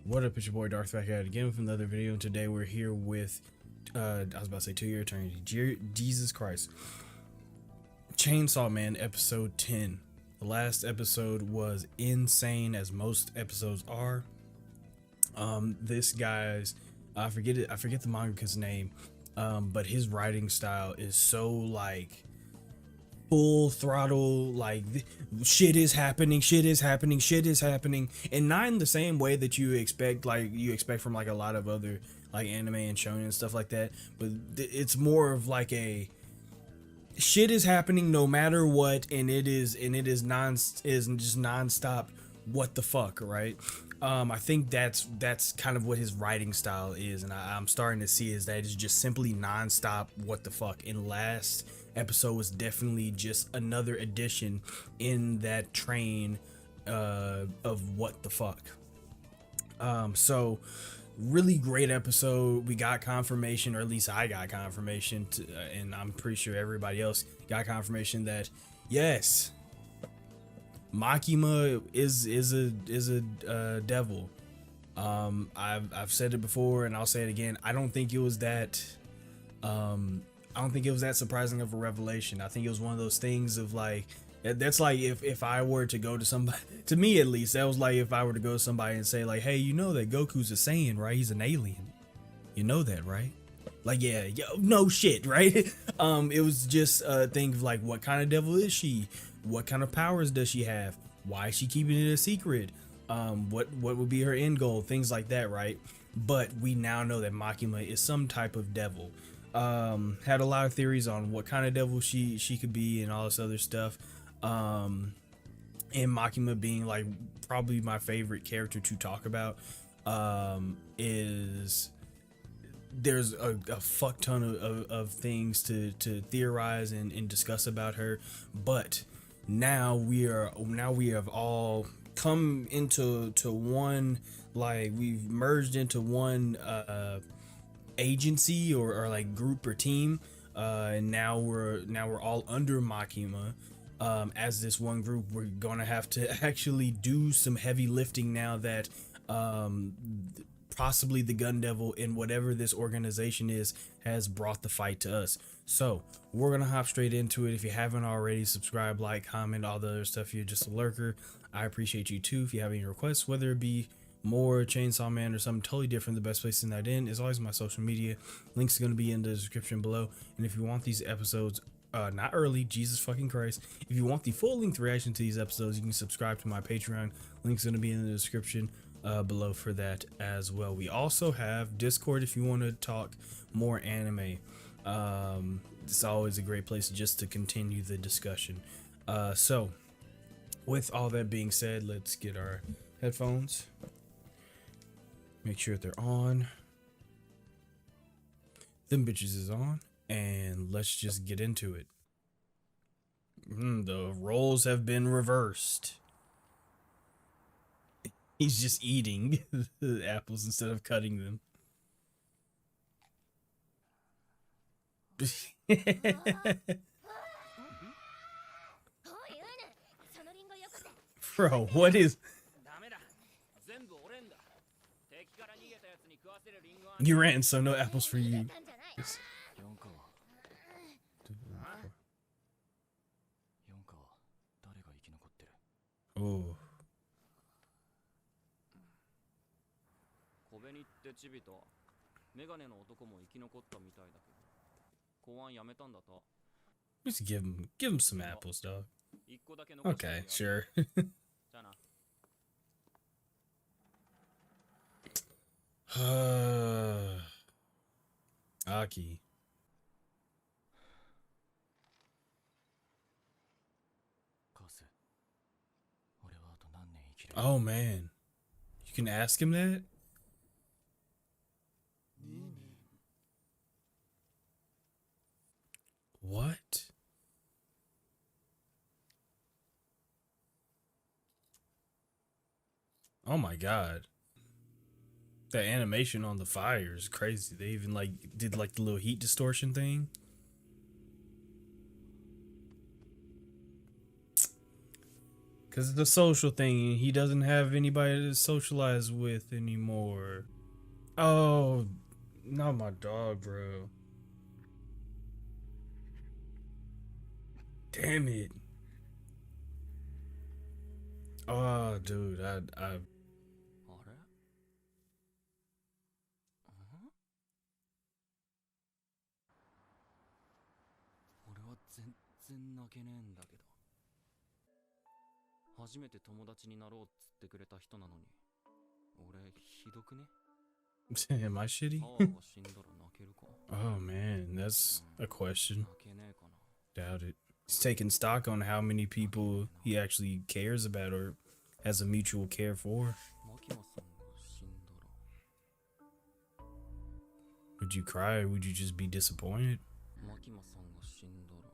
What up, it's your boy Dvrth back at it again with another video, and today we're here with, I was about to say 2 Year Eternity, Jesus Christ. Chainsaw Man episode 10. The last episode was insane, as most episodes are. This guy's, I forget the mangaka's name, but his writing style is so like full throttle, like shit is happening, and not in the same way that you expect, from like a lot of other like anime and shonen and stuff like that, but it's more of like a shit is happening no matter what, and it is just nonstop what the fuck, right? I think that's kind of what his writing style is, and I'm starting to see is that it's just simply nonstop what the fuck. And last episode was definitely just another addition in that train of what the fuck. So really great episode. We got confirmation, or at least I got confirmation, and I'm pretty sure everybody else got confirmation that yes, Makima is a devil. I've said it before and I'll say it again. I don't think it was that surprising of a revelation. I think it was one of those things of like, that's like if I were to go to somebody, to me at least, that was like if I were to go to somebody and say like, hey, you know that Goku's a Saiyan, right? He's an alien. You know that, right? Like, yeah, no shit, right? It was just a thing of like, what kind of devil is she? What kind of powers does she have? Why is she keeping it a secret? What would be her end goal? Things like that, right? But we now know that Makima is some type of devil. Had a lot of theories on what kind of devil she could be and all this other stuff. And Makima being like probably my favorite character to talk about. Is there's a fuck ton of things to theorize and discuss about her, but now we have all come into one, like we've merged into one agency or like group or team, and now we're all under Makima. As this one group, we're gonna have to actually do some heavy lifting now that possibly the Gun Devil in whatever this organization is has brought the fight to us. So we're gonna hop straight into it. If you haven't already, subscribe, like, comment, all the other stuff. If you're just a lurker, I appreciate you too. If you have any requests, whether it be more Chainsaw Man or something totally different, the best place to send that in is always my social media. Links are gonna be in the description below. And if you want these episodes not early, Jesus fucking Christ, if you want the full length reaction to these episodes, you can subscribe to my Patreon. Link's gonna be in the description below for that as well. We also have Discord if you want to talk more anime. It's always a great place just to continue the discussion. So with all that being said, let's get our headphones, make sure they're on, them bitches is on, and let's just get into it. The roles have been reversed. He's just eating the apples instead of cutting them. Bro, what is... You ran, so no apples for you. Oh. チビとメガネの男も生き残ったみたいだけど、公安やめたんだと。 Just give him some apples, dog. Okay, sure. Aki. Oh man, you can ask him that? What? Oh my god. The animation on the fire is crazy. They even like did like the little heat distortion thing. Because it's a social thing and he doesn't have anybody to socialize with anymore. Oh, not my dog, bro. Damn it. Oh, dude, I あれん俺は全然泣けねえんだけど初めて友達になろうっつってくれた人なのに俺ひどくね am I shitty? 母が死んだら泣けるか Oh man, that's a question. 泣けねえかな Doubt it. He's taking stock on how many people he actually cares about or has a mutual care for. マキマさんが死んだら Would you cry or would you just be disappointed? マキマさんが死んだら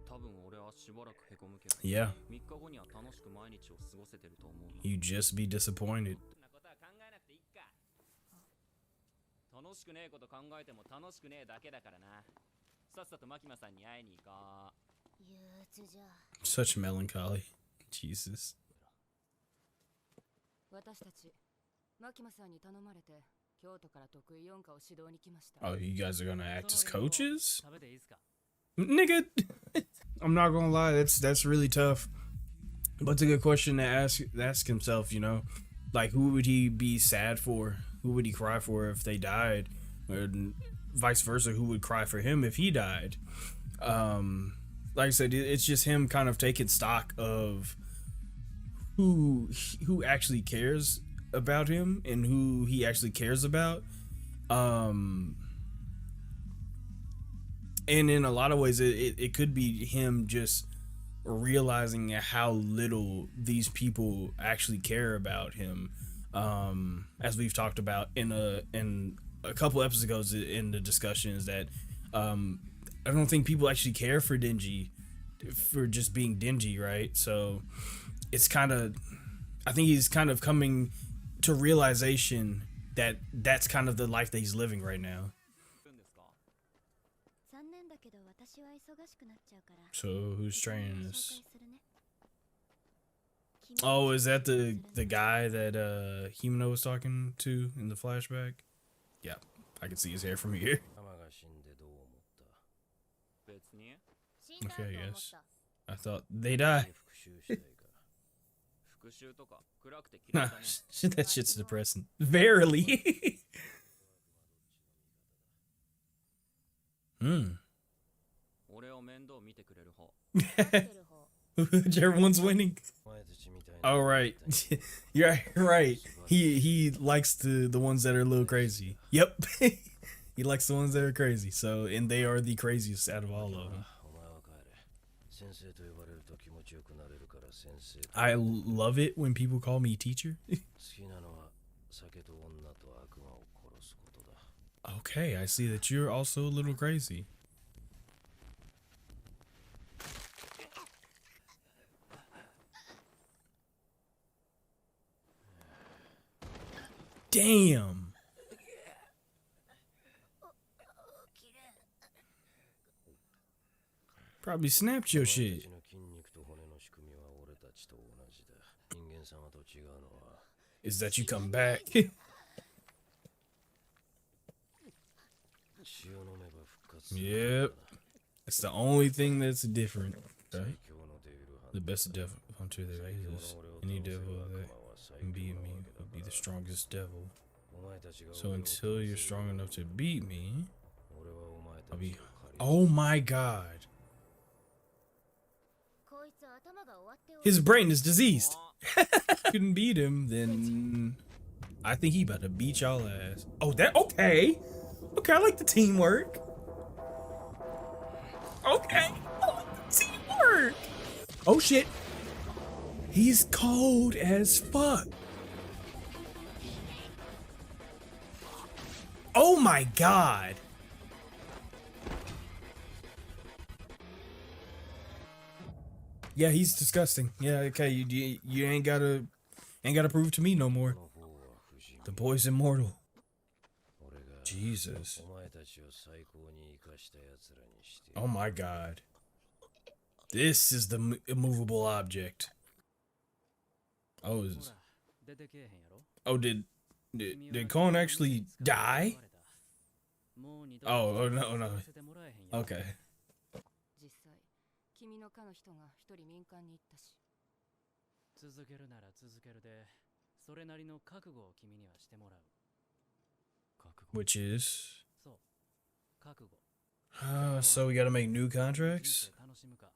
多分俺はしばらくへこむけど Yeah, 3日後には楽しく毎日を過ごせてると思うな you'd just be disappointed. そんなことは考えなくていいか楽しくねえこと考えても楽しくねえだけだからなさっさとマキマさんに会いに行こう Such melancholy. Jesus. 私たちマキマさんに頼まれて京都から得意4課を指導に来ました。 Oh, you guys are gonna act as coaches? 食べていいですか Nigga, I'm not gonna lie, that's really tough. But it's a good question to ask himself, you know? Like, who would he be sad for? Who would he cry for if they died? Or vice versa, who would cry for him if he died? Like I said, it's just him kind of taking stock of who actually cares about him and who he actually cares about. And in a lot of ways, it could be him just realizing how little these people actually care about him. As we've talked about in a couple episodes ago in the discussions that I don't think people actually care for Denji for just being Denji, right? So it's kind of, I think he's kind of coming to realization that that's kind of the life that he's living right now. So who's training us? Oh, is that the guy that Himeno was talking to in the flashback? Yeah, I can see his hair from here. Okay, I guess. I thought they died. Nah, that shit's depressing. Verily. Whichever one's winning. All right. You're right. He likes the ones that are a little crazy. Yep. He likes the ones that are crazy. So, and they are the craziest out of all of them. I love it when people call me teacher. Okay, I see that you're also a little crazy. Damn. Probably snapped your shit. Is that you come back? Yep. That's the only thing that's different. Right? The best devil hunter there is. Any devil that can beat me will be the strongest devil. So until you're strong enough to beat me, I'll be... Oh my god. His brain is diseased. Couldn't beat him, then I think he about to beat y'all ass. Oh, that okay. Okay, I like the teamwork. Okay, I like the teamwork. Oh shit. He's cold as fuck. Oh my god. Yeah, he's disgusting. Yeah, okay, you ain't gotta prove to me no more. The boy's immortal. Jesus. Oh my god. This is the immovable object. Oh, ほら、出てけえへんやろ oh, did Cohen actually die? もう二度 Oh, と oh no, no. させてもらえへんやろ Okay. 実際君の課の人が一人民間に行ったし。続けるなら続けるで、それなりの覚悟を君にはしてもらう。覚悟 Which is, そう、覚悟。 so we gotta make new 人 contracts. 生楽しむか、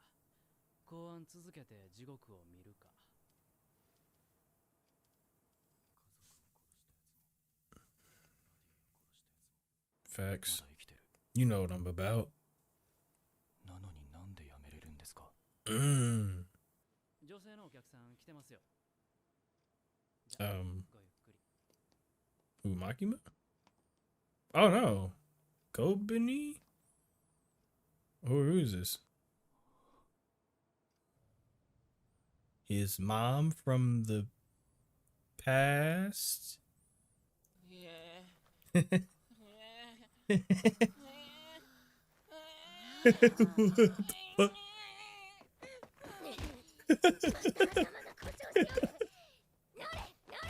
公安続けて地獄を見るか。 Facts. まだ生きてる。 You know what I'm about. なのになんで辞めれるんですか？ Mm. 女性のお客さん来てますよ。じゃあ、ごゆっくり。 Who, Makima? Oh no. Kobani? Who is this? His mom from the past?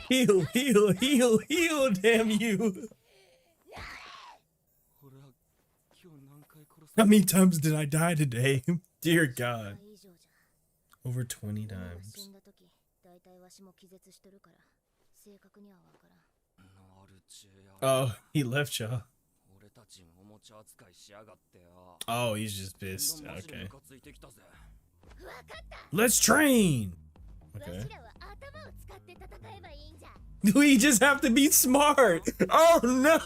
Heal, heal, heal, heal, damn you. 俺は今日何回殺す How many times did I die today? Dear God. 以上じゃ。 Over 20死 times. んだ時、大体わしも気絶しとるから、正確にはわからん。ナルチェや Oh, he left y'all. 俺たちおもちゃ扱いしやがってよ。 Oh, he's just どん pissed. どんマジで Okay. ムカついてきたぜ。 Let's train. Okay. わしらは頭を使って戦えばいいんじゃ。 We just have to be smart. Oh no,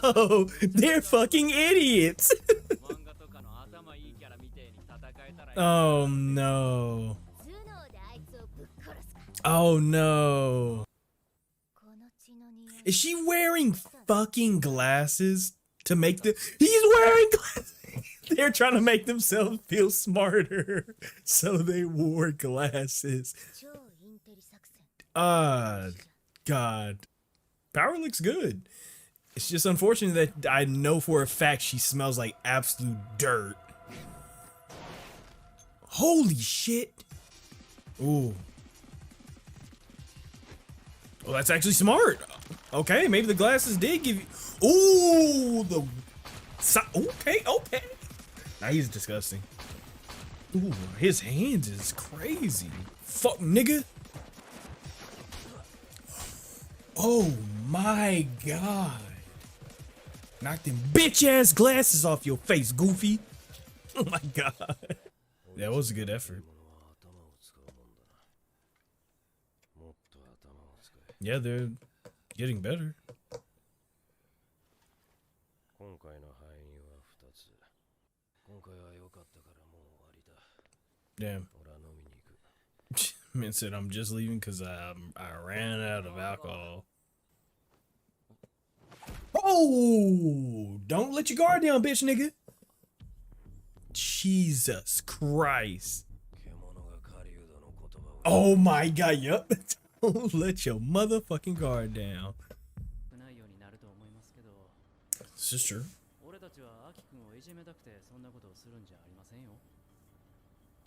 they're fucking idiots. 漫画とかの頭いいキャラみてえに戦えたらいい。 Oh no. 頭脳であいつをぶっ殺すか。 Oh no. この血の匂い。 Is she wearing fucking glasses to make the? He's wearing glasses. They're trying to make themselves feel smarter, so they wore glasses. 超インテリ作戦。 God. Power looks good. It's just unfortunate that I know for a fact she smells like absolute dirt. Holy shit. Ooh. Well, that's actually smart. Okay, maybe the glasses did give you. Ooh, okay, okay. Now he's disgusting. Ooh, his hands is crazy. Fuck, nigga. Oh my God. Knock them bitch ass glasses off your face, Goofy. Oh my God. That was a good effort. Yeah, they're getting better. Damn. Man said I'm just leaving because I ran out of alcohol. Oh, don't let your guard down, bitch, nigga. Jesus Christ. Oh my God, yup. Don't let your motherfucking guard down. ないようになると思いますけど、 This is true. 俺たちはアキ君をいじめたくてそんなことをするんじゃありませんよ。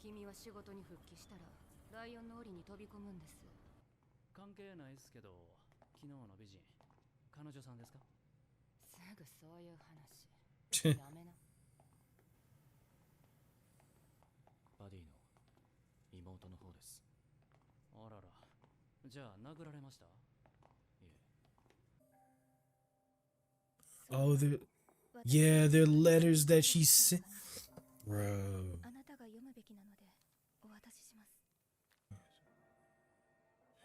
君は仕事に復帰したら、ライオンの檻に飛び込むんです。関係ないですけど、昨日の美人、彼女さんですか？すぐそういう話。やめな。バディの妹の方です。あらら、じゃあ殴られました？いえ。 Oh, yeah, they're letters that she sent. Bro. あなたが読むべきなので、お渡しします。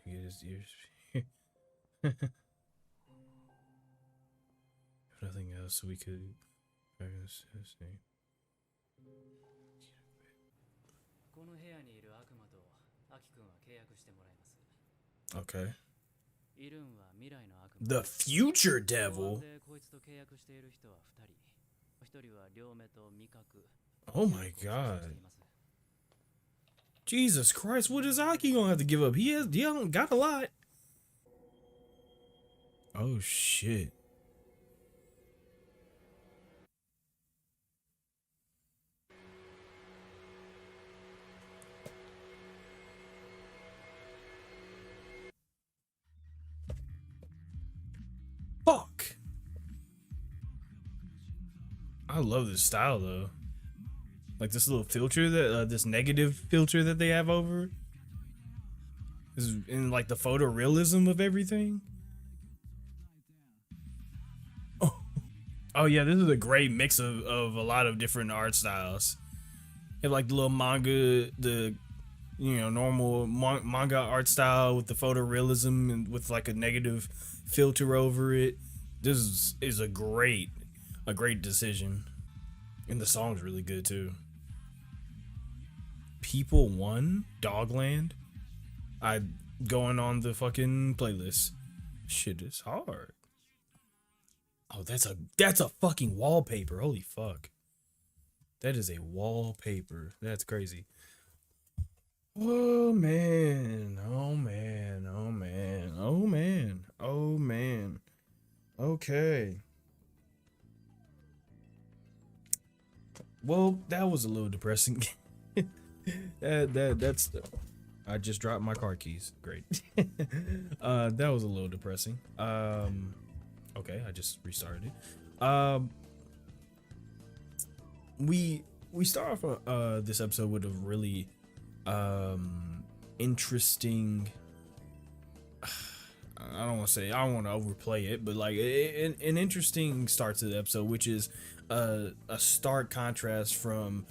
Get his ears. If nothing else, we could. この部屋にいる悪魔とアキ君は契約してもらいます。 Okay. いるんは未来の悪魔。 The future devil. でこいつと契約している人は2人。1人は両目と味覚。 Oh my God. Jesus Christ, what is Aki gonna have to give up? He got a lot. Oh shit. I love this style though. Like this little filter that this negative filter that they have over is in like the photorealism of everything. Oh yeah, this is a great mix of a lot of different art styles. You have like the little manga, the normal manga art style with the photorealism and with like a negative filter over it. This is a great decision, and the song's really good too. People One, Dogland. I going on the fucking playlist. Shit is hard. Oh, that's a fucking wallpaper. Holy fuck. That is a wallpaper. That's crazy. Oh man. Oh man. Oh man. Oh man. Oh man. Okay. Well, that was a little depressing. That's I just dropped my car keys. Great. That was a little depressing. Okay, I just restarted it. We start off this episode with a really interesting. I don't want to overplay it, but like an interesting start to the episode, which is a stark contrast from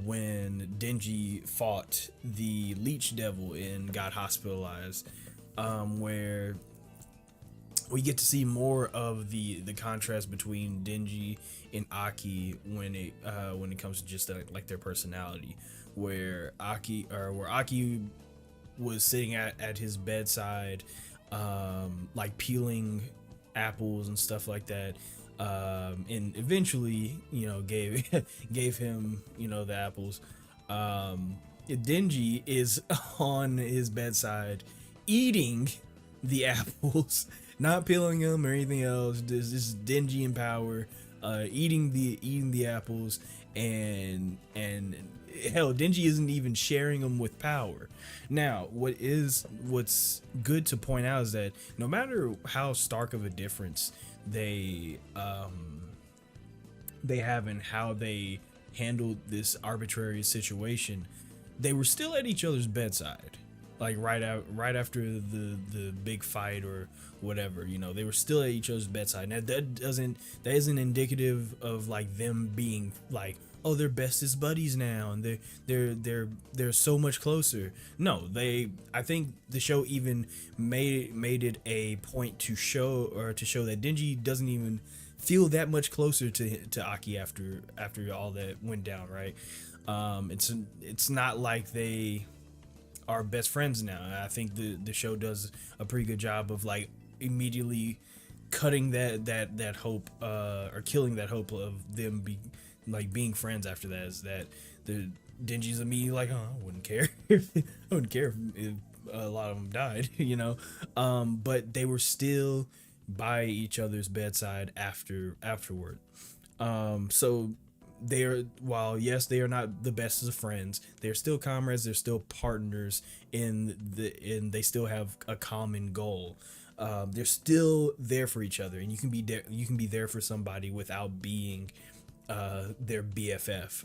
when Denji fought the Leech Devil and got hospitalized, where we get to see more of the contrast between Denji and Aki when it comes to just like their personality, where Aki was sitting at his bedside, like peeling apples and stuff like that, and eventually gave him the apples. Denji is on his bedside eating the apples, not peeling them or anything else. This is Denji in power, eating the apples, and hell, Denji isn't even sharing them with power. Now, what's good to point out is that no matter how stark of a difference they have in how they handled this arbitrary situation, they were still at each other's bedside. Like right after the big fight or whatever, they were still at each other's bedside. Now that isn't indicative of like them being like, oh, they're bestest buddies now and they're so much closer. No, I think the show even made it a point to show that Denji doesn't even feel that much closer to Aki after all that went down, right? It's not like they are best friends now. I think the show does a pretty good job of like immediately cutting that hope, or killing that hope of them being friends after that. Is that the Denji's immediately like, oh, I wouldn't care if a lot of them died, but they were still by each other's bedside afterward. So while yes, they are not the best of friends, they're still comrades, they're still partners and they still have a common goal. They're still there for each other, and you can be there for somebody without being their BFF.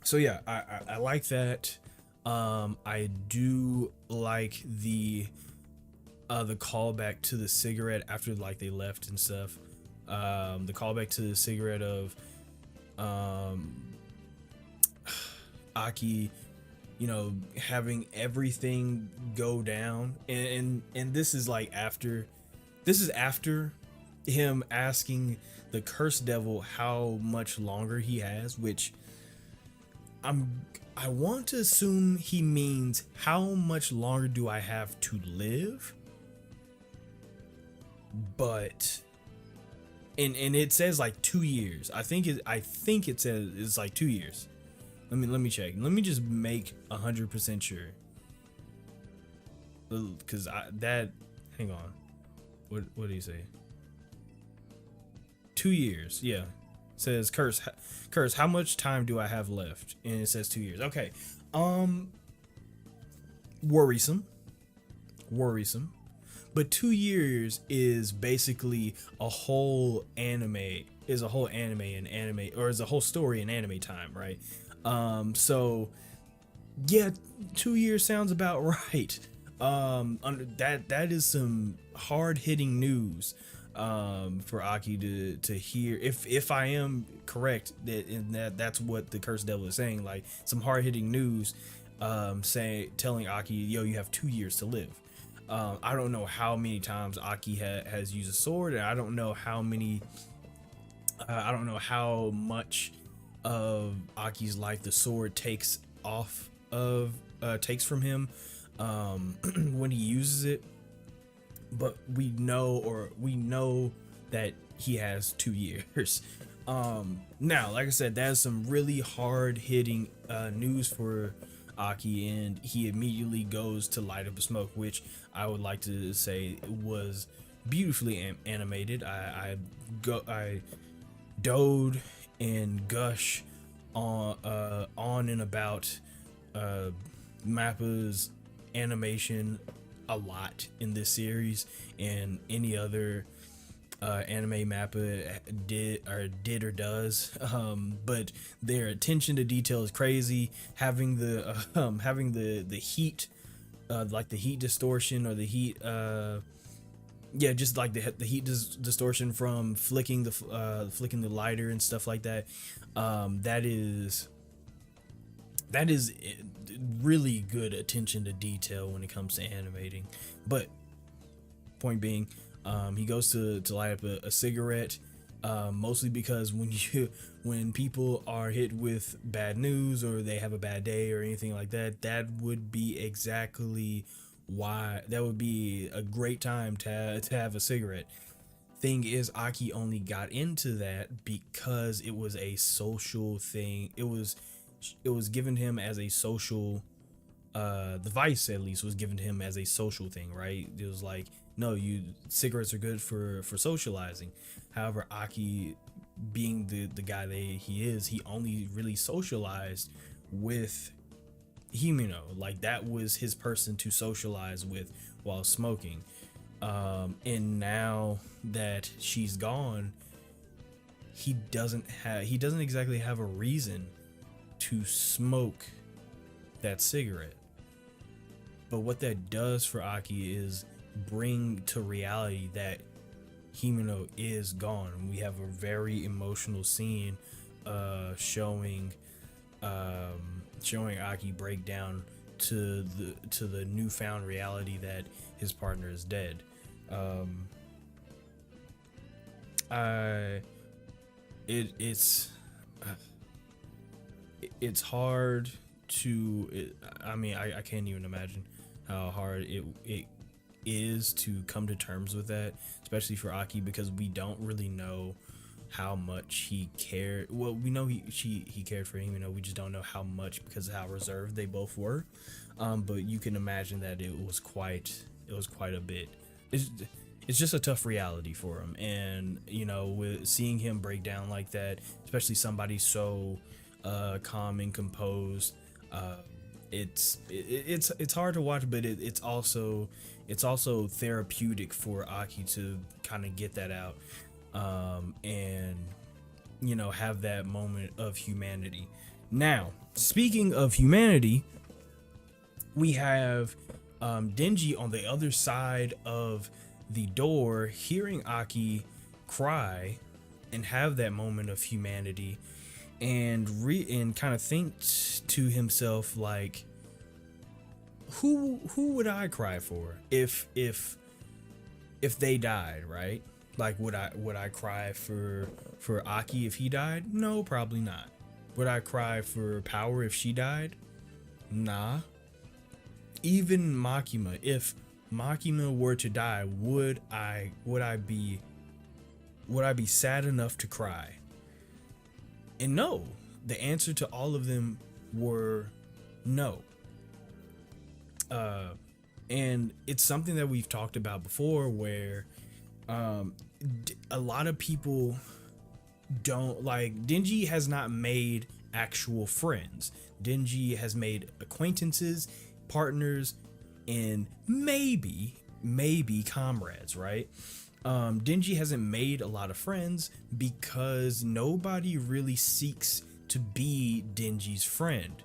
So yeah, I like that. I do like the callback to the cigarette after like they left and stuff. The callback to the cigarette of Aki, having everything go down, and this is like after him asking the cursed devil how much longer he has, which I want to assume he means how much longer do I have to live, but and it says like 2 years. I think it says it's like 2 years. Let me check. Let me just make 100% sure. Cause hang on. What did he say? 2 years. Yeah. It says curse, how much time do I have left? And it says 2 years. Okay. Worrisome. but 2 years is basically a whole anime, is a whole anime in anime, or is a whole story in anime time, right? So yeah, 2 years sounds about right. That is some hard hitting news for Aki to hear, if I am correct, that's what the cursed devil is saying, like some hard hitting news, telling Aki, yo, you have 2 years to live. I don't know how many times Aki has used a sword, and I don't know how much of Aki's life the sword takes from him when he uses it, but we know that he has 2 years. Now, like I said, that's some really hard hitting news for Aki, and he immediately goes to light up a smoke, which I would like to say was beautifully animated. I dode and gush on and about Mappa's animation a lot in this series, and any other anime Mappa did or does, but their attention to detail is crazy. Having the heat, like the heat distortion, or the heat just like the heat distortion from flicking the lighter and stuff like that. That is really good attention to detail when it comes to animating. But point being, he goes to light up a cigarette, mostly because when people are hit with bad news, or they have a bad day or anything like that, that would be exactly why that would be a great time to have a cigarette. Thing is, Aki only got into that because it was a social thing. It was given to him as a social, the vice at least was given to him as a social thing, right? It was like, no, cigarettes are good for socializing. However, Aki, being the guy that he is, he only really socialized with Himeno. Like, that was his person to socialize with while smoking. And now that she's gone, he doesn't exactly have a reason to smoke that cigarette. But what that does for Aki is bring to reality that Himeno is gone. We have a very emotional scene showing Aki break down to the newfound reality that his partner is dead. It's hard to, I can't even imagine how hard it is to come to terms with that, especially for Aki, because we don't really know how much he cared. Well, we know he cared for him, we just don't know how much, because of how reserved they both were. But you can imagine that it was quite a bit. It's just a tough reality for him, and with seeing him break down like that, especially somebody so calm and composed, it's hard to watch, but it's also therapeutic for Aki to kind of get that out, and have that moment of humanity. Now, speaking of humanity, we have Denji on the other side of the door, hearing Aki cry and have that moment of humanity, and kind of think to himself, like, who would I cry for if they died, right? Like, would I cry for Aki if he died? No, probably not. Would I cry for Power if she died? Nah. Even Makima, if Makima were to die, would I be sad enough to cry? And no, the answer to all of them were no. And it's something that we've talked about before, where a lot of people don't, like, Denji has not made actual friends. Denji has made acquaintances, partners, and maybe maybe comrades, right? Denji hasn't made a lot of friends because nobody really seeks to be Denji's friend.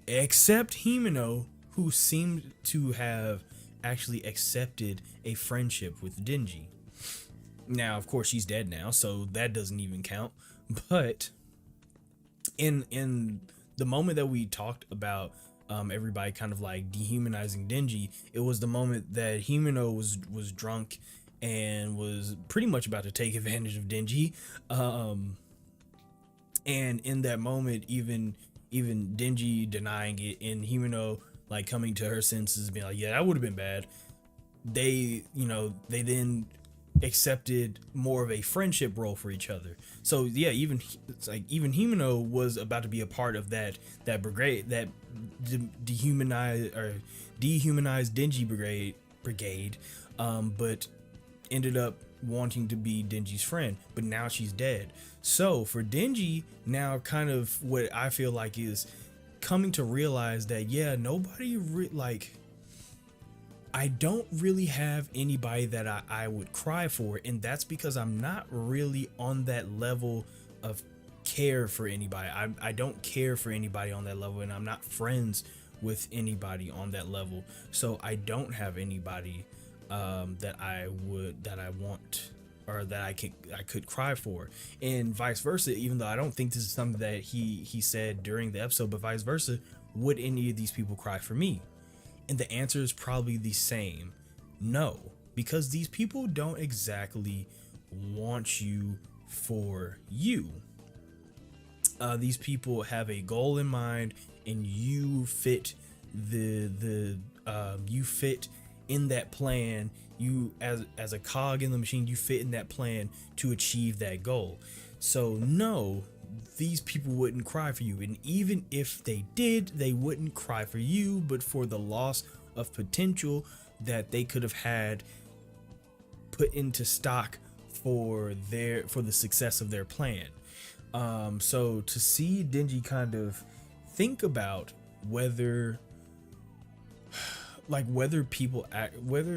Except Himeno, who seemed to have actually accepted a friendship with Denji. Now, of course, she's dead now, so that doesn't even count. But in the moment that we talked about everybody kind of like dehumanizing Denji, it was the moment that Himeno was drunk and was pretty much about to take advantage of Denji. And in that moment, even Denji denying it and Himeno like coming to her senses, being like, yeah, that would have been bad. They then accepted more of a friendship role for each other. So yeah, even Himeno was about to be a part of that brigade, that dehumanized Denji brigade, but ended up wanting to be Denji's friend. But now she's dead. So for Denji, now kind of what I feel like is coming to realize that yeah, nobody I don't really have anybody that I would cry for, and that's because I'm not really on that level of care for anybody. I don't care for anybody on that level, and I'm not friends with anybody on that level. So I don't have anybody that I want or that I could cry for, and vice versa. Even though I don't think this is something that he said during the episode, but vice versa, would any of these people cry for me? And the answer is probably the same. No, because these people don't exactly want you for you. These people have a goal in mind, and you fit you fit in that plan. You as a cog in the machine, you fit in that plan to achieve that goal. So no, these people wouldn't cry for you, and even if they did, they wouldn't cry for you, but for the loss of potential that they could have had put into stock for the success of their plan. So to see Denji kind of think about whether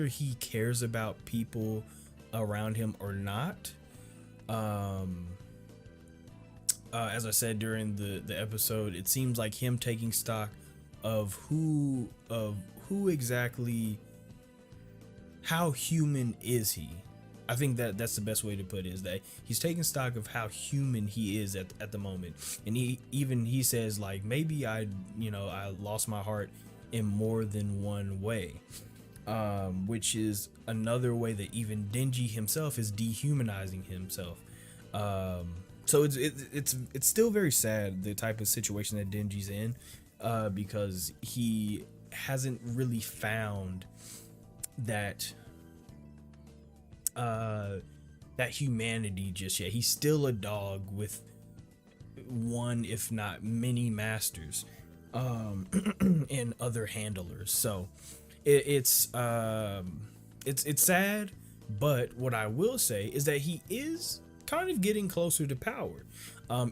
he cares about people around him or not. As I said during the episode, it seems like him taking stock of who exactly, how human is he? I think that's the best way to put it, is that he's taking stock of how human he is at the moment. And he says like, maybe I lost my heart in more than one way, which is another way that even Denji himself is dehumanizing himself. So it's still very sad, the type of situation that Denji's in, because he hasn't really found that humanity just yet. He's still a dog with one, if not many, masters, and other handlers. So it's sad, but what I will say is that he is kind of getting closer to power.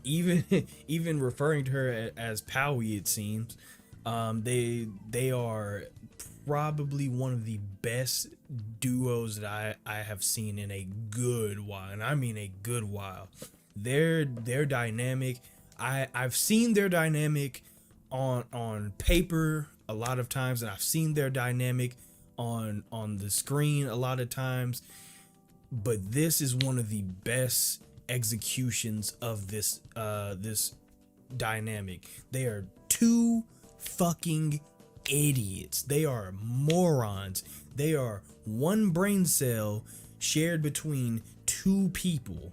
Even referring to her as Powie, it seems. They are probably one of the best duos that I have seen in a good while, and I mean a good while. Their dynamic, I've seen their dynamic on paper a lot of times, and I've seen their dynamic on the screen a lot of times, but this is one of the best executions of this dynamic. They are two fucking idiots. They are morons. They are one brain cell shared between two people,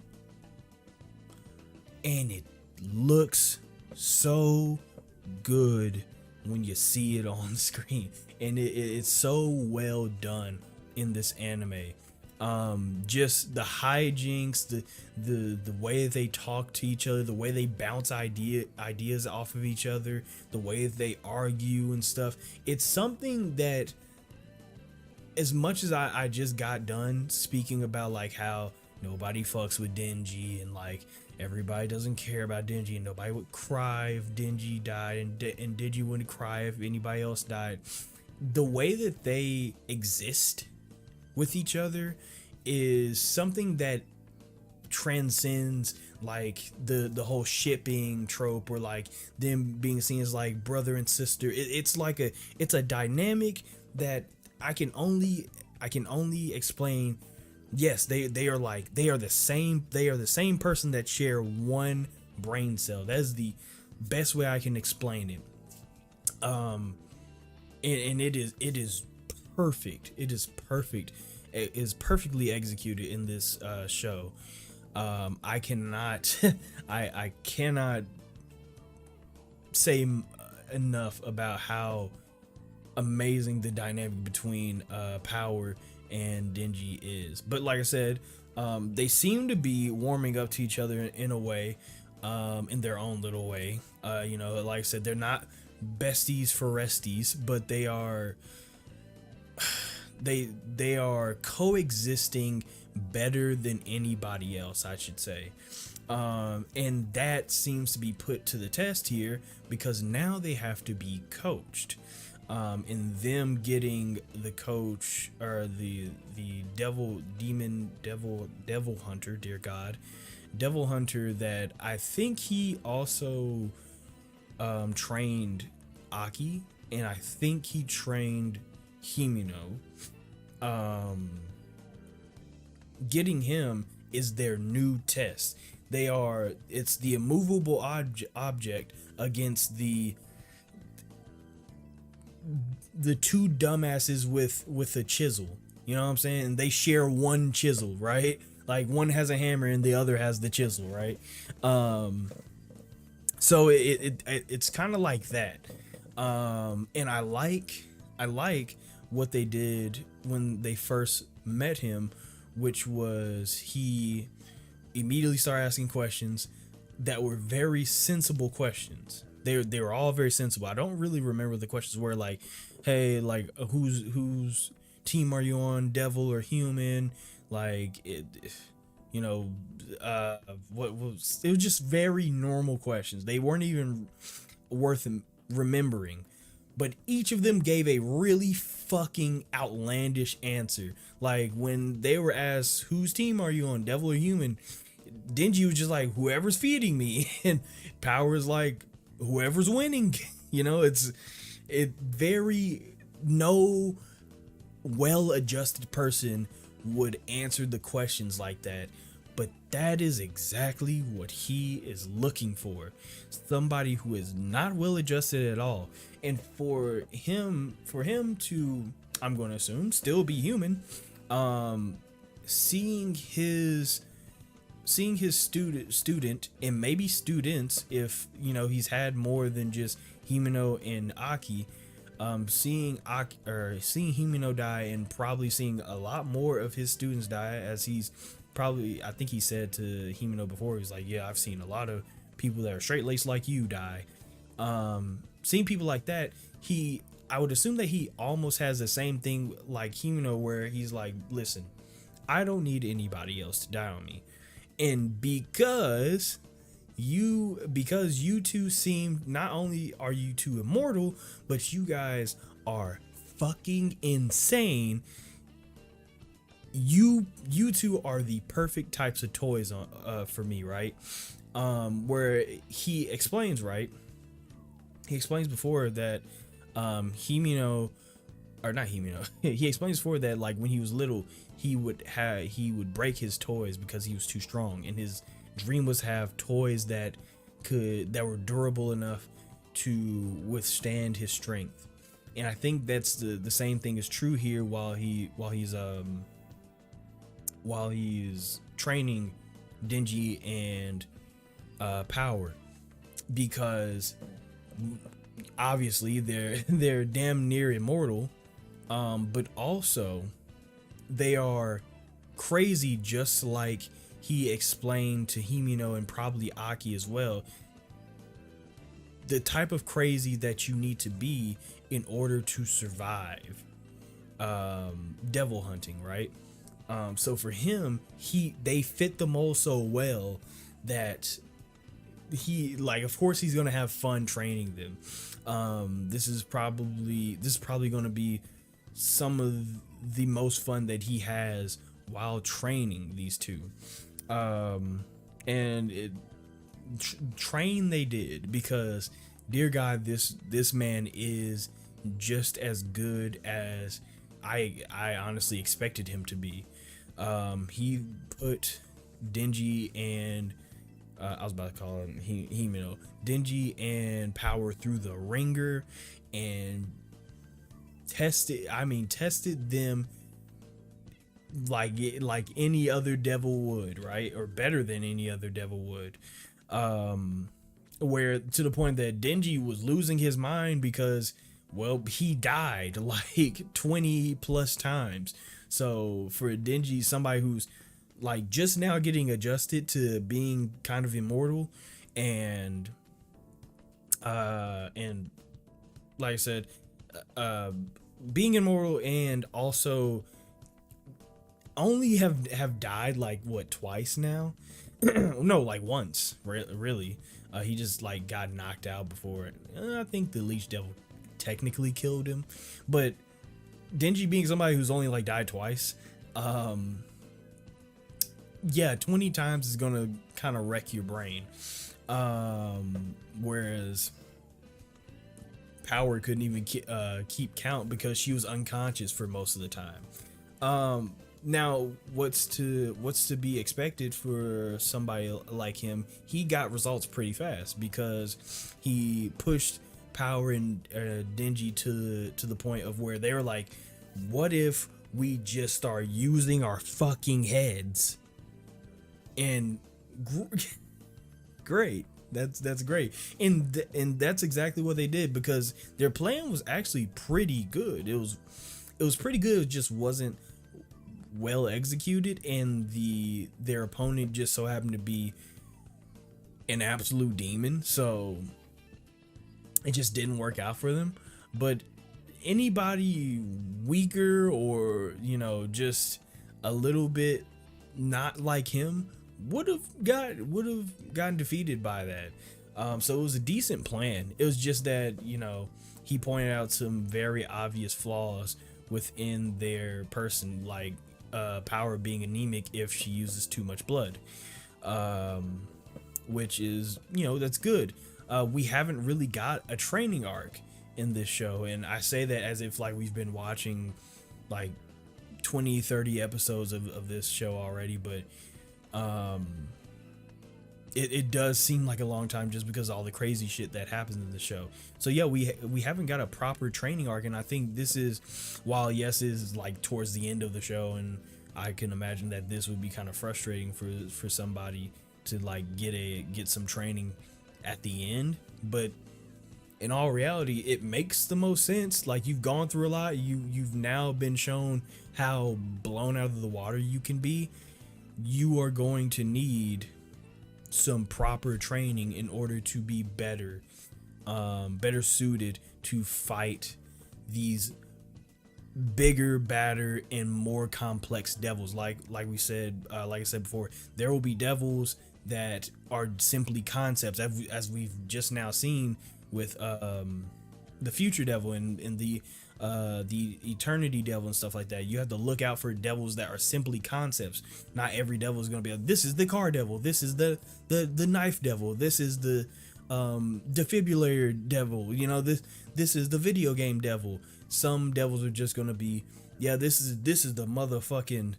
and it looks so good when you see it on screen, and it's so well done in this anime. Just the hijinks, the way that they talk to each other, the way they bounce ideas off of each other, the way that they argue and stuff. It's something that, as much as I just got done speaking about like how nobody fucks with Denji, and like everybody doesn't care about Denji, and nobody would cry if Denji died, and Denji wouldn't cry if anybody else died. the way that they exist with each other is something that transcends like the whole shipping trope, or like them being seen as like brother and sister. It's a dynamic that I can only explain. Yes, they are the same person that share one brain cell. That's the best way I can explain it. And it is perfect. It is perfect. It is perfectly executed in this show. I cannot I cannot say enough about how amazing the dynamic between Power and Denji is. But like I said, they seem to be warming up to each other in a way, in their own little way. Like I said, they're not besties for resties, but they are they are coexisting better than anybody else, I should say. And that seems to be put to the test here, because now they have to be coached. And them getting the coach, or the devil hunter, dear God, devil hunter, that I think he also trained Aki, and I think he trained Himino. Getting him is their new test. It's the immovable object against the two dumbasses with a chisel. You know what I'm saying? They share one chisel, right? Like one has a hammer and the other has the chisel, right? So it's kind of like that. And I like what they did when they first met him, which was he immediately started asking questions that were very sensible questions. They were all very sensible. I don't really remember the questions were like, hey, like whose team are you on, devil or human? Like it was just very normal questions. They weren't even worth remembering. But each of them gave a really fucking outlandish answer. Like when they were asked, whose team are you on, devil or human? Denji was just like, whoever's feeding me. And Power's like, whoever's winning. It's very, no well-adjusted person would answer the questions like that. But that is exactly what he is looking for. Somebody who is not well adjusted at all. And for him to, I'm going to assume, still be human, seeing his student and maybe students, if he's had more than just Himeno and Aki, seeing Himeno die, and probably seeing a lot more of his students die, as he's probably, I think he said to Himeno before, he's like, yeah, I've seen a lot of people that are straight-laced like you die. Seeing people like that, I would assume that he almost has the same thing like Himeno, where he's like, listen, I don't need anybody else to die on me. And because you two seem, not only are you two immortal, but you guys are fucking insane. You two are the perfect types of toys for me, right? Where he explains, right? He explains before that Himeno, or not Himeno, he explains before that, like, when he was little, he would break his toys because he was too strong, and his dream was to have toys that were durable enough to withstand his strength. And I think that's the same thing is true here while he's training Denji and Power, because obviously they're damn near immortal, but also they are crazy, just like he explained to Himeno and probably Aki as well. The type of crazy that you need to be in order to survive devil hunting, right? So for him, they fit the mold so well that he, like, of course he's gonna have fun training them. This is probably going to be some of the most fun that he has while training these two. And it train they did, because dear God, this man is just as good as I honestly expected him to be. He put Denji and I was about to call him Himeno, Denji and Power through the ringer and tested them like any other devil would, right? Or better than any other devil would. Where to the point that Denji was losing his mind because, well, he died like 20 plus times. So for Denji, somebody who's like just now getting adjusted to being kind of immortal, and like I said, being immortal, and also only have died like what, twice now? No, like once, really. He just like got knocked out before. I think the Leech Devil technically killed him, but Denji being somebody who's only like died twice, yeah, 20 times is gonna kind of wreck your brain. Whereas Power couldn't even keep count because she was unconscious for most of the time. Now, what's to be expected for somebody like him? He got results pretty fast because he pushed Power and Denji to the point of where they were like, what if we just start using our fucking heads? And great, that's great, and that's exactly what they did, because their plan was actually pretty good. It was pretty good. It just wasn't well executed, and their opponent just so happened to be an absolute demon, so it just didn't work out for them. But anybody weaker, or just a little bit not like him, would have gotten defeated by that. So it was a decent plan. It was just that he pointed out some very obvious flaws within their person, like Power being anemic if she uses too much blood, which is that's good. We haven't really got a training arc in this show, and I say that as if like we've been watching like 20-30 episodes of this show already, but it does seem like a long time just because of all the crazy shit that happens in the show. So yeah, we haven't got a proper training arc, and I think this is, while yes, is like towards the end of the show, and I can imagine that this would be kind of frustrating for somebody to like get some training at the end, but in all reality, it makes the most sense. Like, you've gone through a lot, you've now been shown how blown out of the water you can be. You are going to need some proper training in order to be better suited to fight these bigger, badder, and more complex devils. Like I said before, there will be devils that are simply concepts, as we've just now seen with the Future Devil and the Eternity Devil and stuff like that. You have to look out for devils that are simply concepts. Not every devil is going to be this is the car devil, this is the knife devil, this is the defibrillator devil, this is the video game devil. Some devils are just going to be, yeah, this is the motherfucking,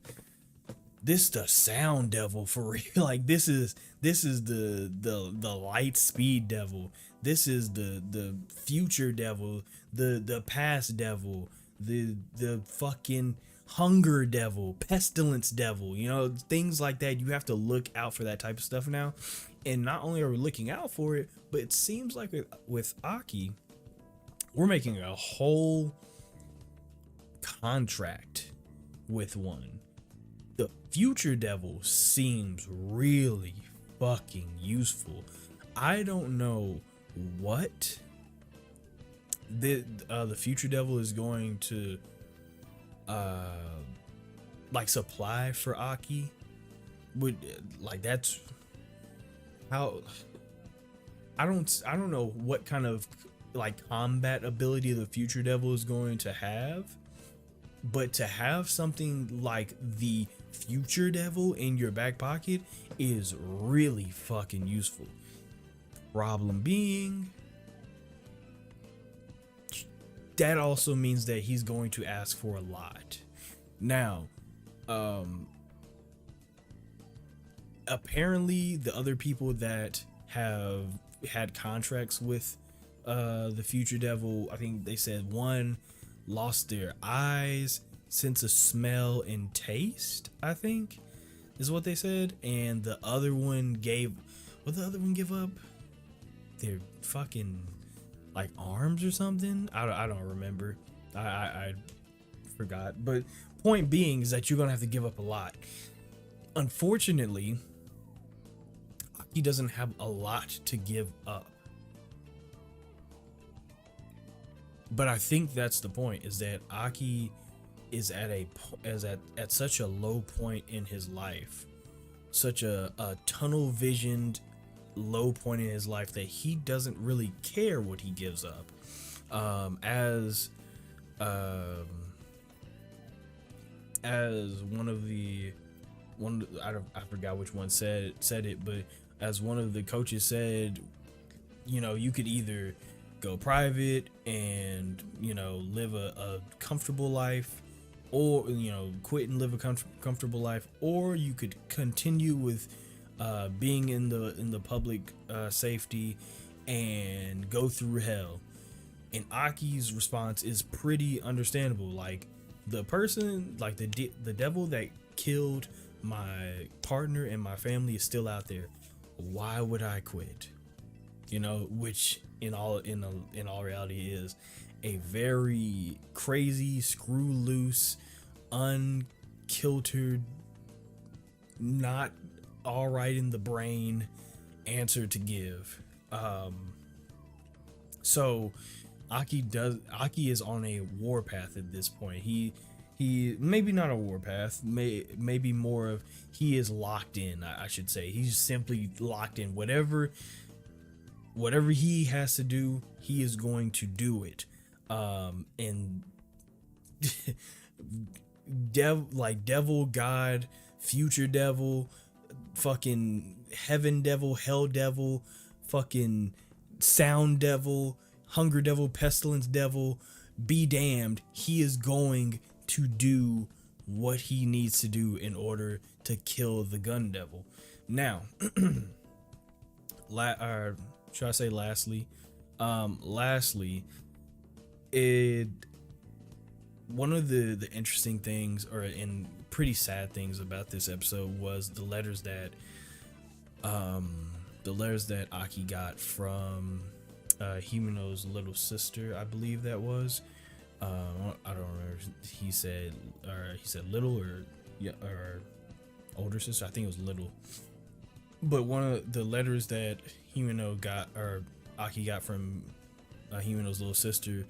this the sound devil for real. Like, this is the light speed devil. This is the future devil, the past devil, the fucking hunger devil, pestilence devil, things like that. You have to look out for that type of stuff now. And not only are we looking out for it, but it seems like with Aki, we're making a whole contract with one. The future devil seems really fucking useful. I don't know what the future devil is going to like supply for Aki. That's how I don't know what kind of like combat ability the future devil is going to have, but to have something like the future devil in your back pocket is really fucking useful. Problem being, that also means that he's going to ask for a lot. Now, apparently the other people that have had contracts with the future devil, I think they said one lost their eyes, sense of smell and taste, I think is what they said, and the other one gave, what the other one give up? Their fucking like arms or something. I don't remember. I forgot. But point being is that you're gonna have to give up a lot. Unfortunately, he doesn't have a lot to give up. But I think that's the point, is that Aki is at such a low point in his life, such a tunnel visioned low point in his life, that he doesn't really care what he gives up. As I forgot which one said it, but as one of the coaches said, you know, you could either go private and, you know, live a comfortable life, or, you know, quit and live a comfortable life, or you could continue with being in the public safety and go through hell. And Aki's response is pretty understandable. Like, the person, like the devil that killed my partner and my family is still out there. Why would I quit? You know, which in all reality is a very crazy, screw loose, unkiltered, not all right in the brain answer to give. So Aki is on a warpath at this point. He maybe not a warpath, maybe more of, he is locked in, I should say. He's simply locked in. Whatever he has to do, he is going to do it. And devil, God, future devil, fucking heaven devil, hell devil, fucking sound devil, hunger devil, pestilence devil, be damned, he is going to do what he needs to do in order to kill the gun devil. Now, should I say lastly? Lastly, one of the interesting things, and pretty sad things about this episode, was the letters that Aki got from Himeno's little sister, I believe that was. I don't remember. He said little or older sister. I think it was little. But one of the letters that Himeno got, or Aki got from Himeno's little sister,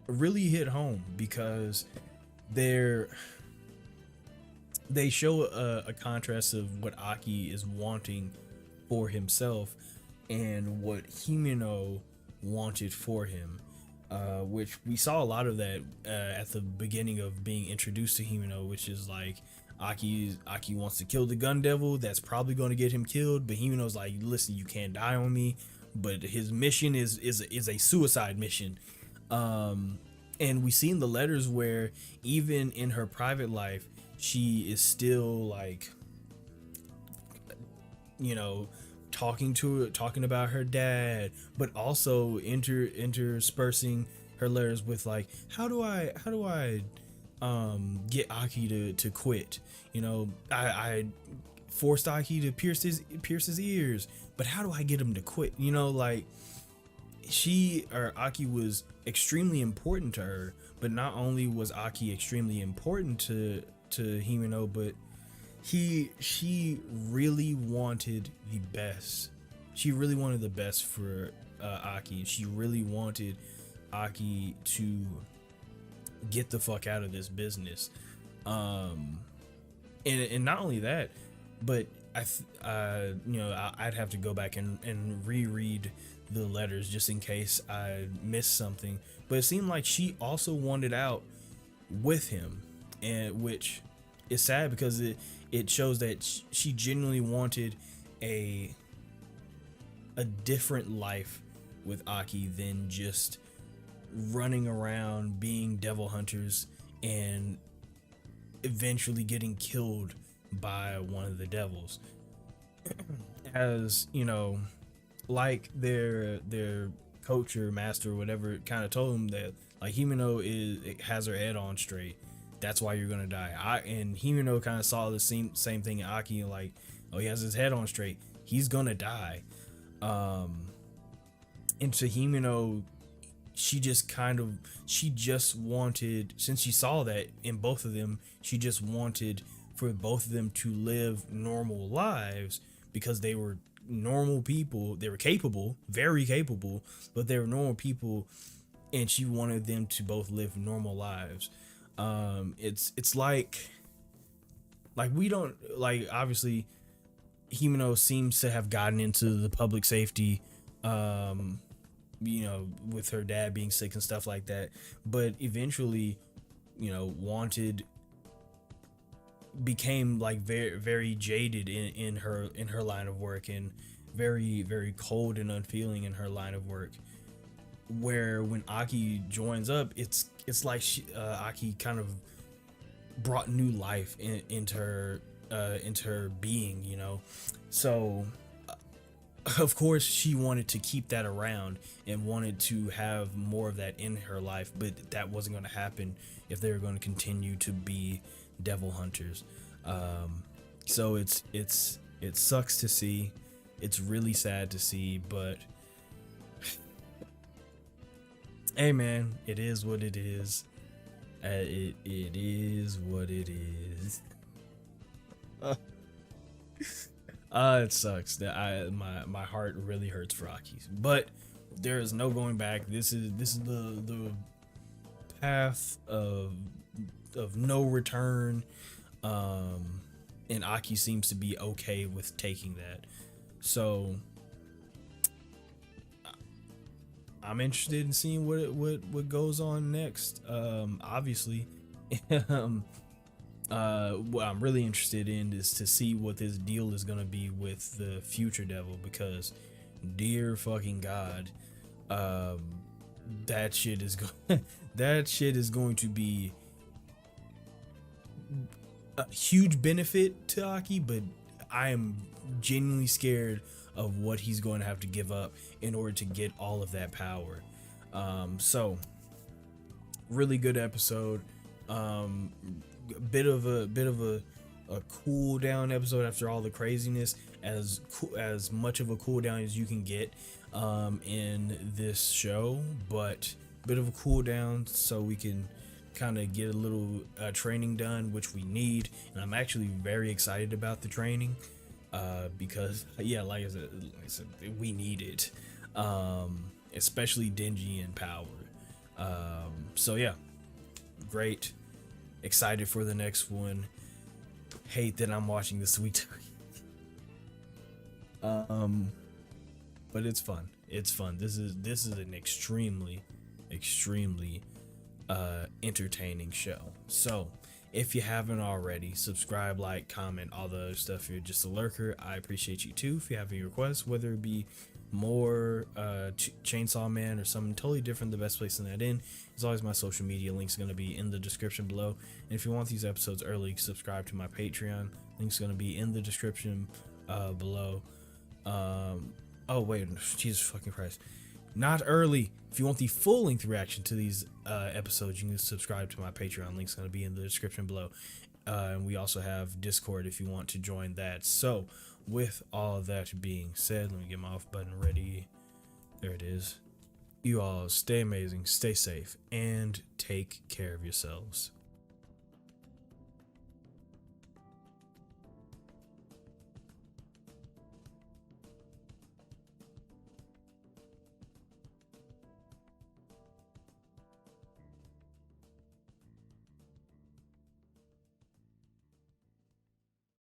really hit home, because they show a contrast of what Aki is wanting for himself and what Himeno wanted for him, which we saw a lot of that at the beginning of being introduced to Himeno, which is like, Aki wants to kill the gun devil. That's probably going to get him killed, but Himeno's like, listen, you can't die on me. But his mission is a suicide mission. And we see in the letters where even in her private life, she is still like, you know, talking about her dad, but also interspersing her letters with like, how do I get Aki to quit? You know, I forced Aki to pierce his ears, but how do I get him to quit? You know, like, Aki was extremely important to her, but not only was Aki extremely important to Himeno, but she really wanted the best. She really wanted the best for Aki. She really wanted Aki to get the fuck out of this business. And not only that, but I'd have to go back and reread the letters just in case I missed something. But it seemed like she also wanted out with him, and which is sad because it shows that she genuinely wanted a different life with Aki than just running around being devil hunters and eventually getting killed by one of the devils. As you know, like their coach or master or whatever kind of told him that like Himeno has her head on straight, that's why you're gonna die. And Himeno kind of saw the same thing in Aki, like, oh, he has his head on straight, he's gonna die. And to Himeno, she just wanted, since she saw that in both of them, she just wanted for both of them to live normal lives because they were normal people. They were capable, very capable, but they were normal people, and she wanted them to both live normal lives. It's like we don't, like, obviously Himeno seems to have gotten into the public safety, with her dad being sick and stuff like that, but eventually, became like very, very jaded in her line of work, and very, very cold and unfeeling in her line of work, where when Aki joins up, it's like Aki kind of brought new life into her being, so of course she wanted to keep that around and wanted to have more of that in her life, but that wasn't going to happen if they were going to continue to be devil hunters. So it sucks to see, it's really sad to see, but hey man, it is what it is. It is what it is. It sucks that my heart really hurts for Aki, but there is no going back. This is the path of no return, and Aki seems to be okay with taking that. So I'm interested in seeing what goes on next. Obviously, what I'm really interested in is to see what this deal is gonna be with the future devil, because dear fucking god, that shit is going to be a huge benefit to Aki, but I am genuinely scared of what he's going to have to give up in order to get all of that power. So really good episode. Bit of a cool down episode after all the craziness, as much of a cool down as you can get in this show, but bit of a cool down so we can kind of get a little training done, which we need, and I'm actually very excited about the training, because yeah, like I said, we need it, especially Denji and Power. So yeah, great. Excited for the next one. Hate that I'm watching the Sweet but it's fun. It's fun. This is an extremely entertaining show. So if you haven't already, subscribe, like, comment, all the other stuff. If you're just a lurker, I appreciate you too. If you have any requests, whether it be more Chainsaw Man or something totally different, the best place to that in is always my social media. Links going to be in the description below, and if you want these episodes early, subscribe to my Patreon. Links going to be in the description below. Oh wait, Jesus fucking Christ, not early. If you want the full length reaction to these episodes, you can subscribe to my Patreon. Link's going to be in the description below, and we also have Discord if you want to join that. So with all that being said, let me get my off button ready. There it is. You all stay amazing, stay safe, and take care of yourselves.